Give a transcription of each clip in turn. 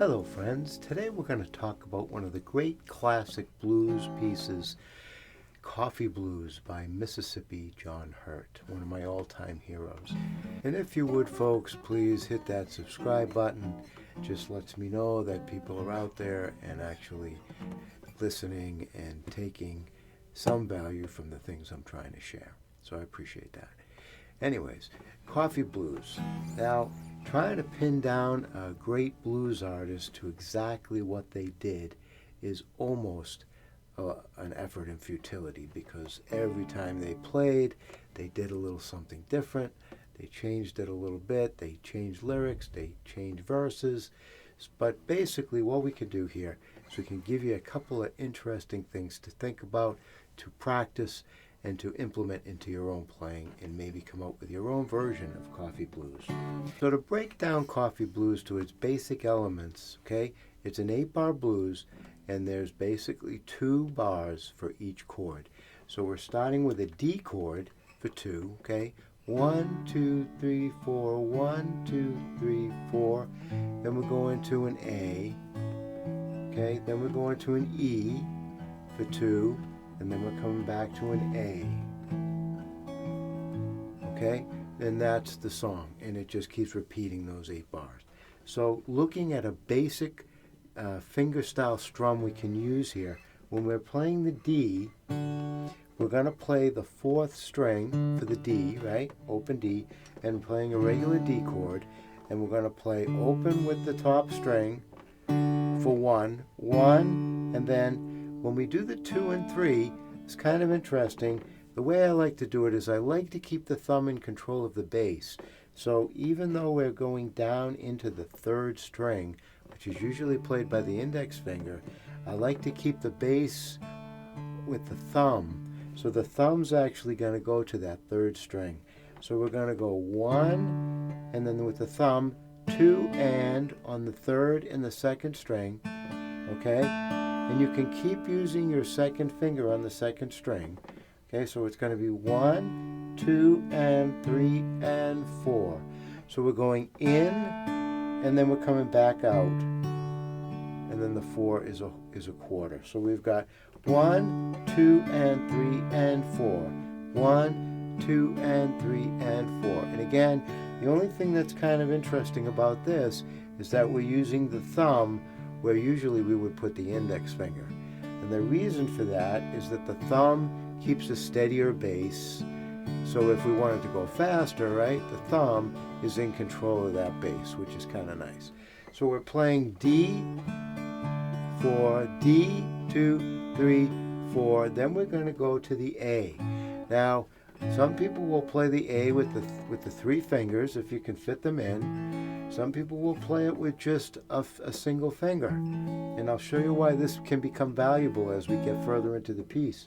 Hello friends, today we're going to talk about one of the great classic blues pieces, Coffee Blues by Mississippi John Hurt, one of my all-time heroes. And if you would folks, please hit that subscribe button. It just lets me know that people are out there and actually listening and taking some value from the things I'm trying to share. So I appreciate that. Anyways, Coffee Blues. Now, trying to pin down a great blues artist to exactly what they did is almost an effort in futility, because every time they played, they did a little something different. They changed it a little bit. They changed lyrics. They changed verses. But basically what we can do here is we can give you a couple of interesting things to think about, to practice, and to implement into your own playing, and maybe come up with your own version of Coffee Blues. So to break down Coffee Blues to its basic elements, okay, it's an 8-bar blues, and there's basically 2 bars for each chord. So we're starting with a D chord for 2, okay, 1, 2, 3, 4, 1, 2, 3, 4. Then we're going to an A, okay, then we're going to an E for 2, and then we're coming back to an A. Okay? And that's the song, and it just keeps repeating those 8 bars. So looking at a basic fingerstyle strum we can use here, when we're playing the D, we're going to play the 4th string for the D, right? Open D, and playing a regular D chord, and we're going to play open with the top string for 1, and then when we do the 2 and 3, it's kind of interesting. The way I like to do it is I like to keep the thumb in control of the bass. So even though we're going down into the 3rd string, which is usually played by the index finger, I like to keep the bass with the thumb. So the thumb's actually going to go to that 3rd string. So we're going to go 1, and then with the thumb, 2 and on the 3rd and the 2nd string, okay? And you can keep using your 2nd finger on the 2nd string. Okay, so it's going to be 1, 2, and 3, and 4. So we're going in, and then we're coming back out. And then the 4 is a quarter. So we've got 1, 2, and 3, and 4. 1, 2, and 3, and 4. And again, the only thing that's kind of interesting about this is that we're using the thumb where usually we would put the index finger. And the reason for that is that the thumb keeps a steadier bass. So if we wanted to go faster, right, the thumb is in control of that bass, which is kind of nice. So we're playing D, 4, D, 2, 3, 4. Then we're going to go to the A. Now, some people will play the A with the 3 fingers if you can fit them in. Some people will play it with just a single finger. And I'll show you why this can become valuable as we get further into the piece.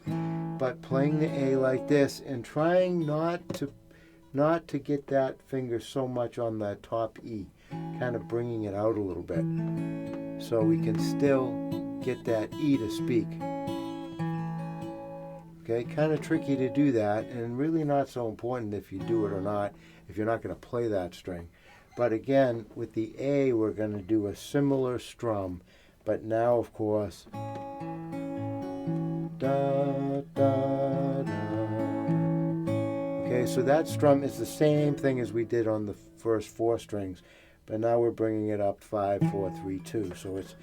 But playing the A like this and trying not to get that finger so much on the top E, kind of bringing it out a little bit so we can still get that E to speak. Okay, kind of tricky to do that, and really not so important if you do it or not, if you're not going to play that string. But again, with the A, we're going to do a similar strum, but now, of course, da, da, da. Okay, so that strum is the same thing as we did on the first 4 strings, but now we're bringing it up 5, 4, 3, 2. So it's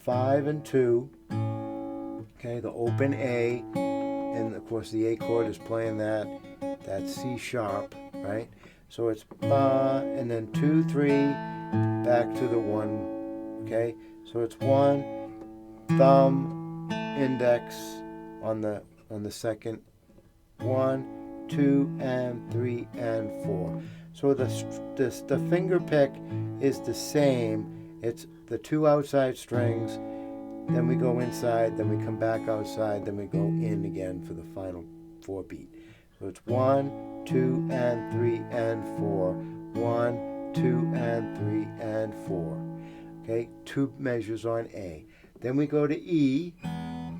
5 and 2, okay, the open A, and of course the A chord is playing that C sharp, right? So it's ba, and then 2, 3, back to the 1, okay? So it's 1, thumb, index on the 2nd, 1, 2, and 3, and 4. So the finger pick is the same. It's the 2 outside strings, then we go inside, then we come back outside, then we go in again for the final 4 beat. So it's 1, 2, and 3, and 4. 1, 2, and 3, and 4. Okay, 2 measures on A. Then we go to E,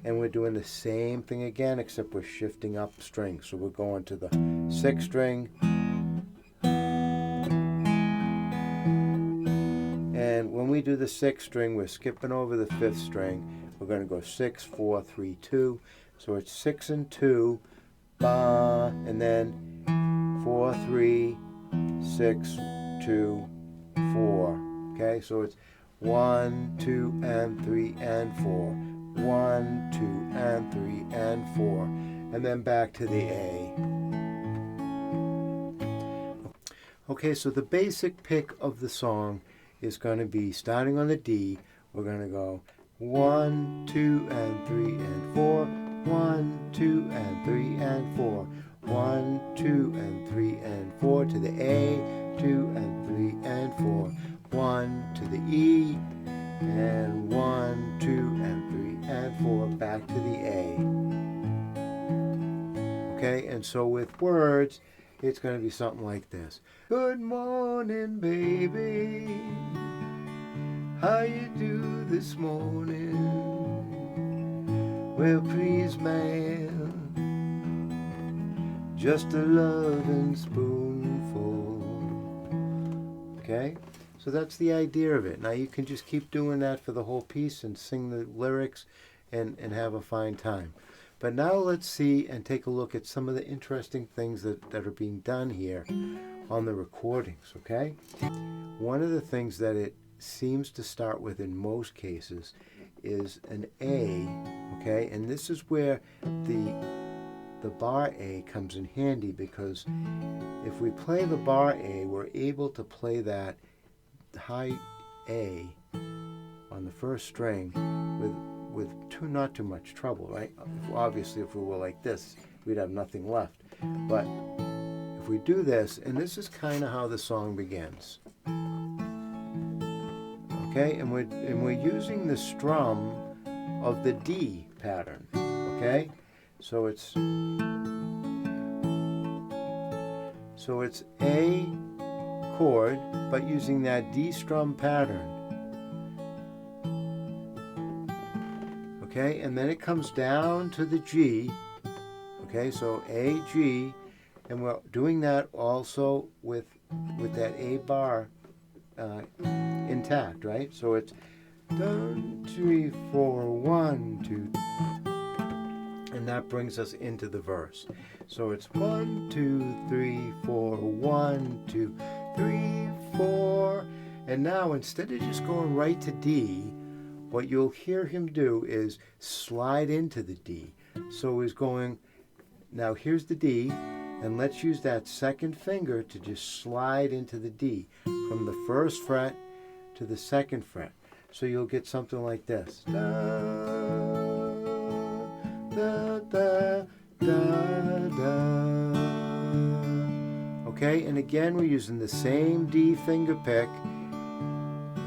and we're doing the same thing again, except we're shifting up strings. So we're going to the 6th string, and when we we do the 6th string, we're skipping over the 5th string. We're going to go 6, 4, 3, 2. So it's 6 and 2, ba, and then 4, 3, 6, 2, 4. Okay, so it's 1, 2, and 3, and 4. 1, 2, and 3, and 4. And then back to the A. Okay, so the basic pick of the song is going to be starting on the D. We're going to go 1, 2, and 3, and 4. 1, 2, and 3, and 4. 1, 2, and 3, and 4 to the A. 2, and 3, and 4. 1 to the E. And 1, 2, and 3, and 4 back to the A. Okay, and so with words, it's going to be something like this. Good morning, baby. How you do this morning? Well, please, man, just a loving spoonful. Okay? So that's the idea of it. Now you can just keep doing that for the whole piece and sing the lyrics and have a fine time. But now let's see and take a look at some of the interesting things that are being done here on the recordings, okay? One of the things that it seems to start with in most cases is an A, okay? And this is where the bar A comes in handy, because if we play the bar A, we're able to play that high A on the first string with not too much trouble, right? Obviously, if we were like this, we'd have nothing left. But if we do this, and this is kind of how the song begins. Okay, and we're using the strum of the D pattern. Okay, so it's A chord, but using that D strum pattern. Okay, and then it comes down to the G. Okay, so A, G, and we're doing that also with that A bar intact, right? So it's 1, 2, 3, 4, 1, 2, and that brings us into the verse. So it's 1, 2, 3, 4, 1, 2, 3, 4, and now instead of just going right to D, what you'll hear him do is slide into the D. So he's going, now here's the D, and let's use that second finger to just slide into the D from the first fret to the second fret. So you'll get something like this. Da, da, da, da, da. Okay, and again we're using the same D finger pick.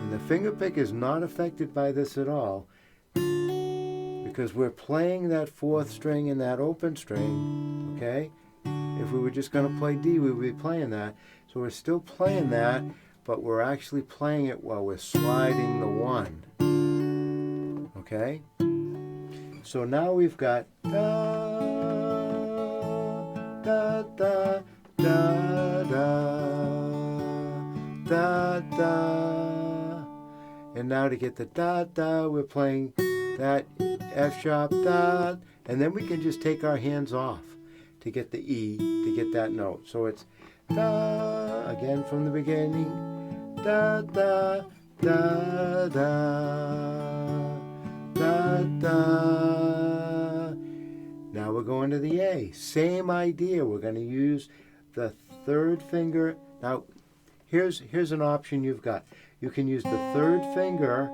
The finger pick is not affected by this at all, because we're playing that 4th string and that open string, okay? If we were just going to play D, we would be playing that. So we're still playing that, but we're actually playing it while we're sliding the 1, okay? So now we've got da, da, da, da, da, da, da. And now to get the da da, we're playing that F sharp da, and then we can just take our hands off to get the E, to get that note. So it's da, again from the beginning, da da, da da, da da. Now we're going to the A. Same idea. We're going to use the 3rd finger. Now here's an option you've got. You can use the 3rd finger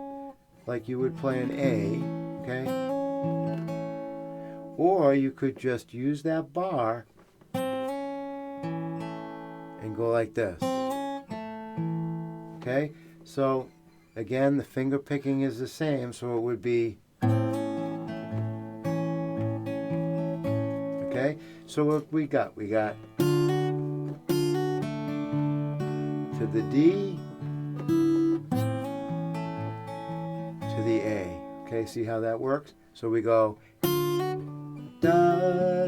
like you would play an A, okay? Or you could just use that bar and go like this. Okay? So, again, the finger picking is the same, so it would be... Okay? So what we got? We got to the D, to the A. Okay, see how that works? So we go da da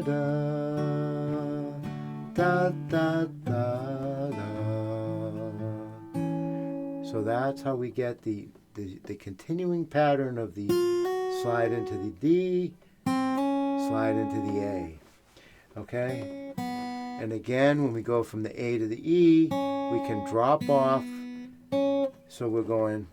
da da da da. So that's how we get the the continuing pattern of the slide into the D, slide into the A. Okay? And again, when we go from the A to the E, we can drop off. So we're going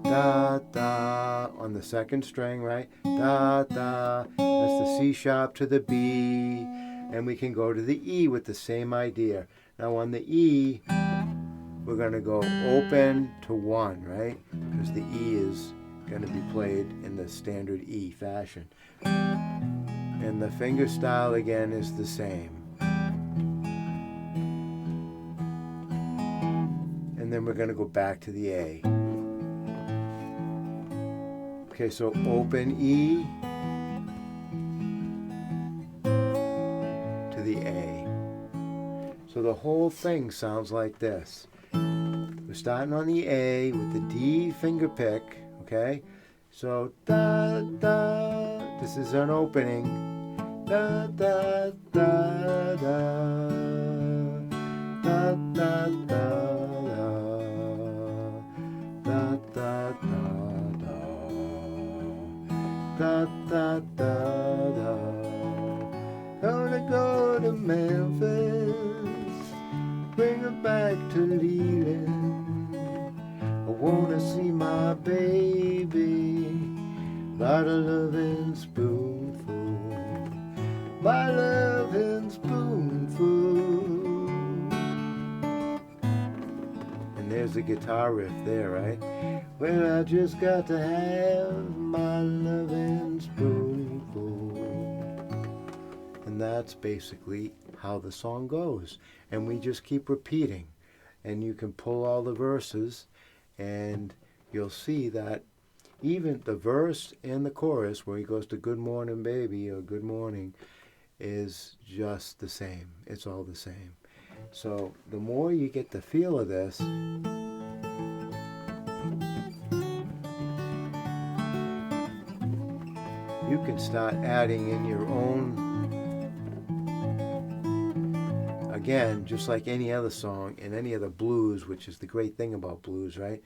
da, da on the second string, right? Da, da. That's the C sharp to the B. And we can go to the E with the same idea. Now on the E, we're going to go open to 1, right? Because the E is going to be played in the standard E fashion. And the fingerstyle again is the same. And then we're going to go back to the A. Okay, so open E to the A. So the whole thing sounds like this. We're starting on the A with the D finger pick, okay? So da da, this is an opening. Da da da da, da da da da, da da da da, da da da. Gonna go to Memphis, bring her back to Leland. I wanna see my baby, by the loving spoonful, my loving spoonful. And there's the guitar riff there, right? Well, I just got to have my loving spoonful. And that's basically how the song goes. And we just keep repeating. And you can pull all the verses, and you'll see that even the verse and the chorus, where he goes to good morning baby or good morning, is just the same. It's all the same. So the more you get the feel of this, you can start adding in your own. Again, just like any other song and any other blues, which is the great thing about blues, right?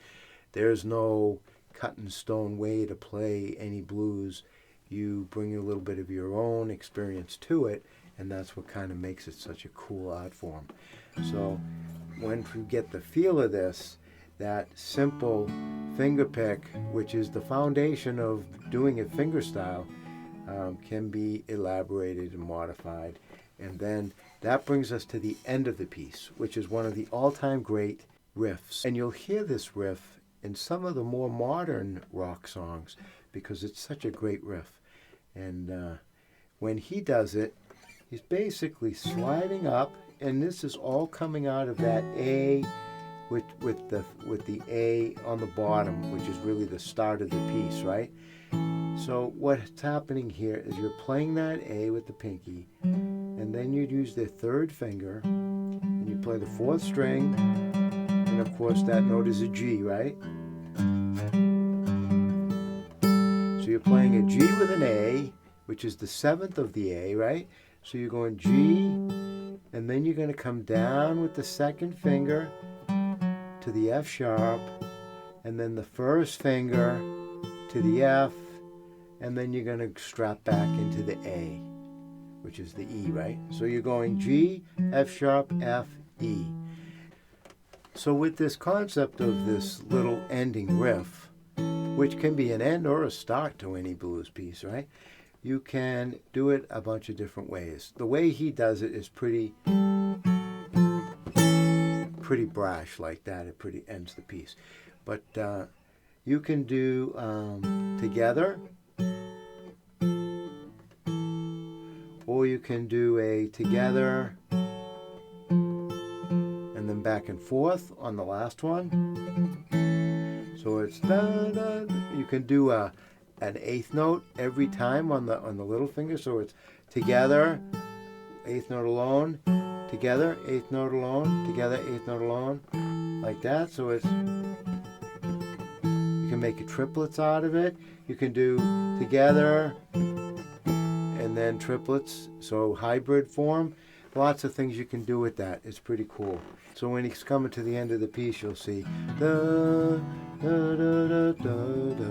There's no cut in stone way to play any blues. You bring a little bit of your own experience to it, and that's what kind of makes it such a cool art form. So when you get the feel of this, that simple finger pick, which is the foundation of doing it fingerstyle, can be elaborated and modified. And then that brings us to the end of the piece, which is one of the all-time great riffs. And you'll hear this riff in some of the more modern rock songs because it's such a great riff. And when he does it, he's basically sliding up, and this is all coming out of that A with the A on the bottom, which is really the start of the piece, right? So what's happening here is you're playing that A with the pinky, and then you'd use the third finger, and you play the fourth string, and of course that note is a G, right? So you're playing a G with an A, which is the seventh of the A, right? So you're going G, and then you're going to come down with the second finger to the F sharp, and then the first finger to the F, and then you're going to strap back into the A, which is the E, right? So you're going G, F sharp, F, E. So with this concept of this little ending riff, which can be an end or a start to any blues piece, right? You can do it a bunch of different ways. The way he does it is pretty brash like that. It pretty ends the piece. But you can do together, or you can do a together and then back and forth on the last one. So it's da, da. You can do an eighth note every time on the little finger. So it's together, eighth note alone, together, eighth note alone, together, eighth note alone, like that. So it's, you can make triplets out of it. You can do together and then triplets, so hybrid form. lots of things you can do with that. It's pretty cool. So when he's coming to the end of the piece, you'll see da, da, da, da, da, da.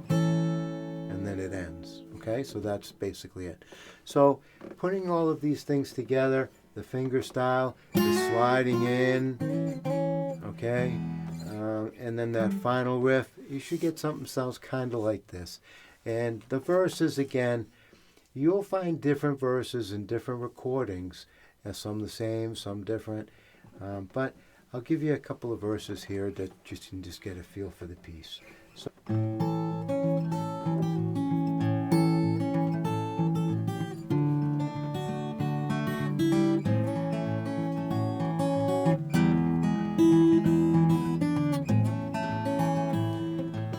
And then it ends. Okay, so that's basically it. So putting all of these things together, the fingerstyle, the sliding in, okay, and then that final riff, you should get something that sounds kind of like this. And the verses, again, you'll find different verses in different recordings, some the same, some different, but I'll give you a couple of verses here that you can just get a feel for the piece. So,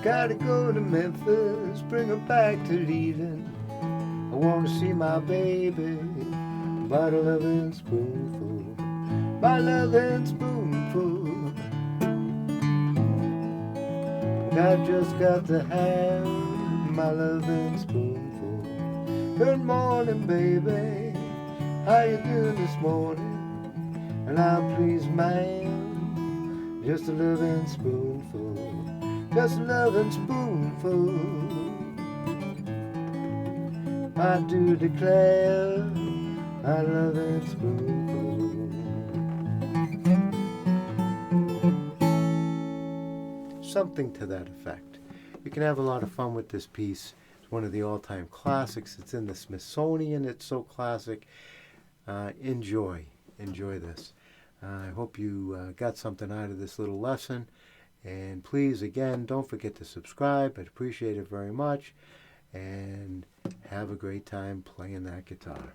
gotta go to Memphis, bring her back to leaving. I want to see my baby, by the loving spoonful, my loving spoonful. I just got to have my loving spoonful. Good morning, baby, how you doing this morning? And I'm pleased, man, just a loving spoonful, just a loving spoonful. I do declare I love that spoonful. Something to that effect. You can have a lot of fun with this piece. It's one of the all-time classics. It's in the Smithsonian. It's so classic. Enjoy this. I hope you got something out of this little lesson. And please, again, don't forget to subscribe. I'd appreciate it very much. And have a great time playing that guitar.